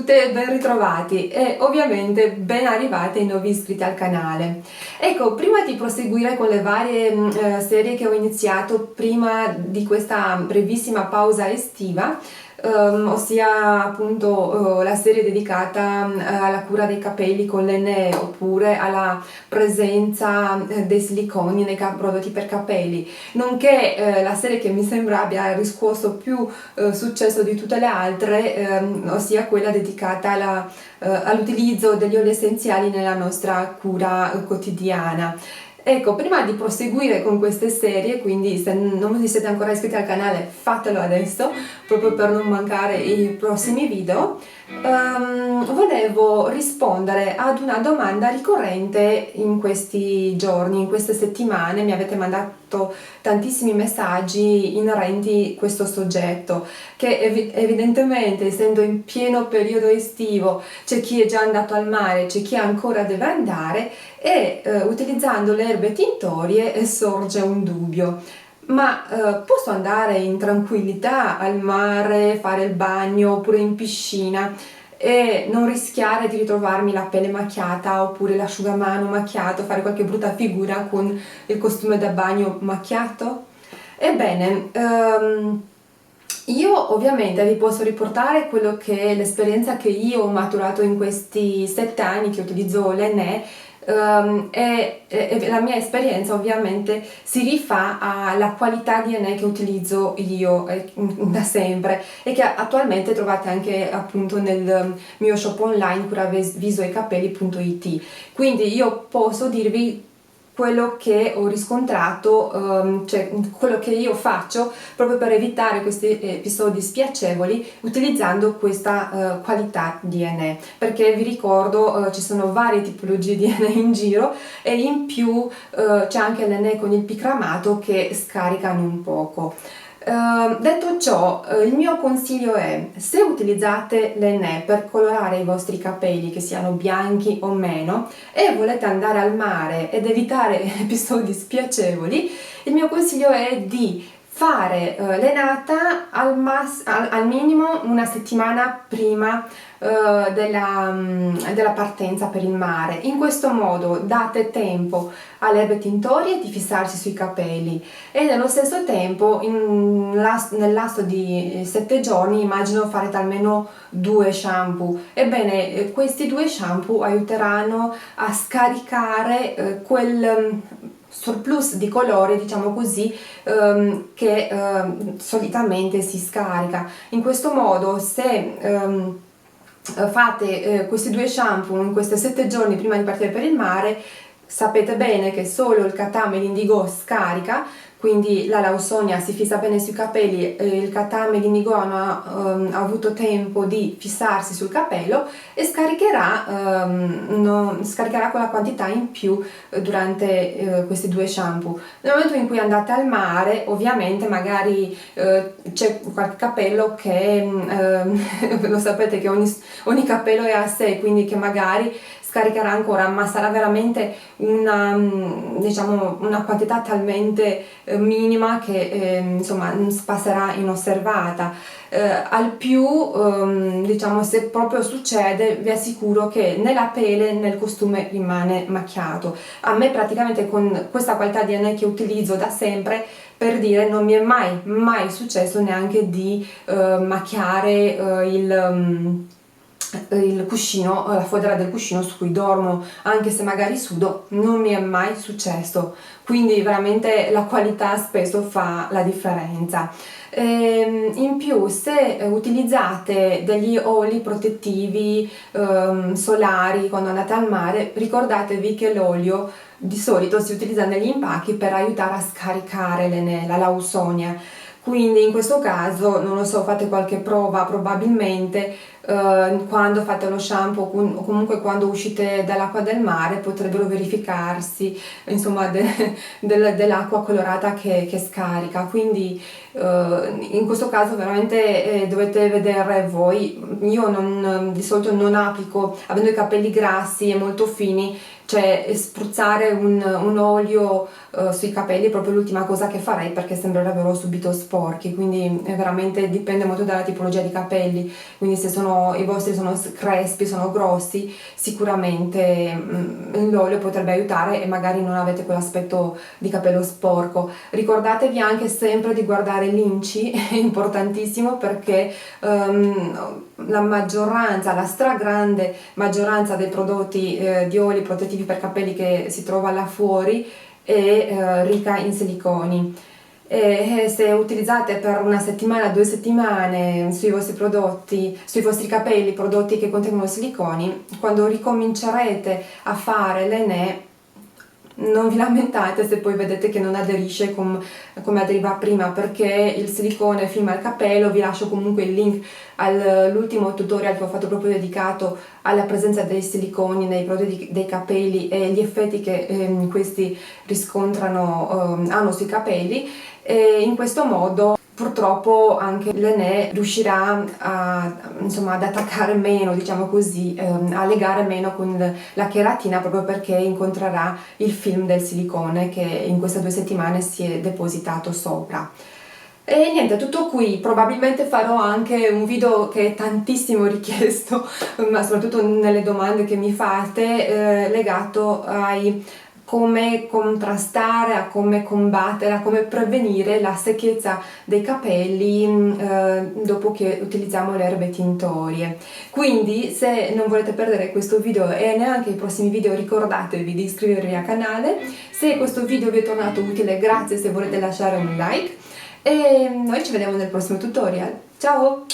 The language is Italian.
tutte, ben ritrovati e ovviamente ben arrivati ai nuovi iscritti al canale. Ecco, prima di proseguire con le varie serie che ho iniziato prima di questa brevissima pausa estiva, ossia appunto la serie dedicata alla cura dei capelli con l'Enée oppure alla presenza dei siliconi nei prodotti per capelli, nonché la serie che mi sembra abbia riscosso più successo di tutte le altre, ossia quella dedicata all'utilizzo degli oli essenziali nella nostra cura quotidiana. Ecco, prima di proseguire con queste serie, quindi se non vi siete ancora iscritti al canale fatelo adesso, proprio per non mancare i prossimi video. Volevo rispondere ad una domanda ricorrente in questi giorni, in queste settimane. Mi avete mandato tantissimi messaggi inerenti a questo soggetto, che evidentemente, essendo in pieno periodo estivo, c'è chi è già andato al mare, c'è chi ancora deve andare e utilizzando le erbe tintorie sorge un dubbio. Ma posso andare in tranquillità al mare, fare il bagno oppure in piscina e non rischiare di ritrovarmi la pelle macchiata oppure l'asciugamano macchiato, fare qualche brutta figura con il costume da bagno macchiato? Ebbene, io ovviamente vi posso riportare quello che è l'esperienza che io ho maturato in questi 7 anni che utilizzo l'Enée. E la mia esperienza ovviamente si rifà alla qualità di Enée che utilizzo io da sempre e che attualmente trovate anche appunto nel mio shop online curavisoecapelli.it. Quindi io posso dirvi quello che ho riscontrato, cioè quello che io faccio proprio per evitare questi episodi spiacevoli utilizzando questa qualità di Enée, perché vi ricordo ci sono varie tipologie di Enée in giro e in più c'è anche l'Enée con il picramato che scaricano un poco. Detto ciò, il mio consiglio è: se utilizzate l'Enée per colorare i vostri capelli, che siano bianchi o meno, e volete andare al mare ed evitare episodi spiacevoli, il mio consiglio è di fare l'enata al minimo una settimana prima della partenza per il mare. In questo modo date tempo alle erbe tintorie di fissarsi sui capelli e nello stesso tempo nel lasso di 7 giorni immagino farete almeno 2 shampoo. Ebbene, questi 2 shampoo aiuteranno a scaricare quel surplus di colore, diciamo così, che solitamente si scarica. In questo modo, se fate questi 2 shampoo in questi 7 giorni prima di partire per il mare, sapete bene che solo il Katame Indigo scarica, quindi la Lawsonia si fissa bene sui capelli, il Katame Indigo ha avuto tempo di fissarsi sul capello e scaricherà quella quantità in più durante questi 2 shampoo. Nel momento in cui andate al mare, ovviamente magari c'è qualche capello che lo sapete che ogni capello è a sé, quindi che magari scaricherà ancora, ma sarà veramente diciamo una quantità talmente minima che insomma passerà inosservata. Al più diciamo, se proprio succede, vi assicuro che né la pelle né il costume rimane macchiato. A me praticamente con questa qualità di Enée che utilizzo da sempre, per dire, non mi è mai successo neanche di macchiare il cuscino, la fodera del cuscino su cui dormo, anche se magari sudo, non mi è mai successo. Quindi veramente la qualità spesso fa la differenza. In più, se utilizzate degli oli protettivi solari quando andate al mare, ricordatevi che l'olio di solito si utilizza negli impacchi per aiutare a scaricare la Lawsonia. Quindi in questo caso, non lo so, fate qualche prova, probabilmente quando fate lo shampoo o comunque quando uscite dall'acqua del mare potrebbero verificarsi insomma dell'acqua colorata che scarica. Quindi in questo caso veramente dovete vedere voi. Io di solito non applico, avendo i capelli grassi e molto fini, cioè spruzzare un olio sui capelli è proprio l'ultima cosa che farei, perché sembrerebbero subito sporchi, quindi veramente dipende molto dalla tipologia di capelli, quindi se i vostri sono crespi, sono grossi, sicuramente l'olio potrebbe aiutare e magari non avete quell'aspetto di capello sporco. Ricordatevi anche sempre di guardare l'inci, è importantissimo, perché la stragrande maggioranza dei prodotti di oli protettivi per capelli che si trova là fuori è ricca in siliconi. E se utilizzate per una settimana, 2 settimane sui vostri prodotti, sui vostri capelli, prodotti che contengono siliconi, quando ricomincerete a fare l'acné, non vi lamentate se poi vedete che non aderisce come aderiva prima, perché il silicone firma il capello. Vi lascio comunque il link all'ultimo tutorial che ho fatto proprio dedicato alla presenza dei siliconi nei prodotti dei capelli e gli effetti che questi riscontrano, hanno sui capelli, e in questo modo purtroppo anche l'acné riuscirà ad attaccare meno, diciamo così, a legare meno con la cheratina, proprio perché incontrerà il film del silicone che in queste 2 settimane si è depositato sopra. E niente, tutto qui. Probabilmente farò anche un video che è tantissimo richiesto, ma soprattutto nelle domande che mi fate, legato ai come contrastare, a come combattere, a come prevenire la secchezza dei capelli dopo che utilizziamo le erbe tintorie. Quindi se non volete perdere questo video e neanche i prossimi video, ricordatevi di iscrivervi al canale. Se questo video vi è tornato utile, grazie se volete lasciare un like, e noi ci vediamo nel prossimo tutorial. Ciao!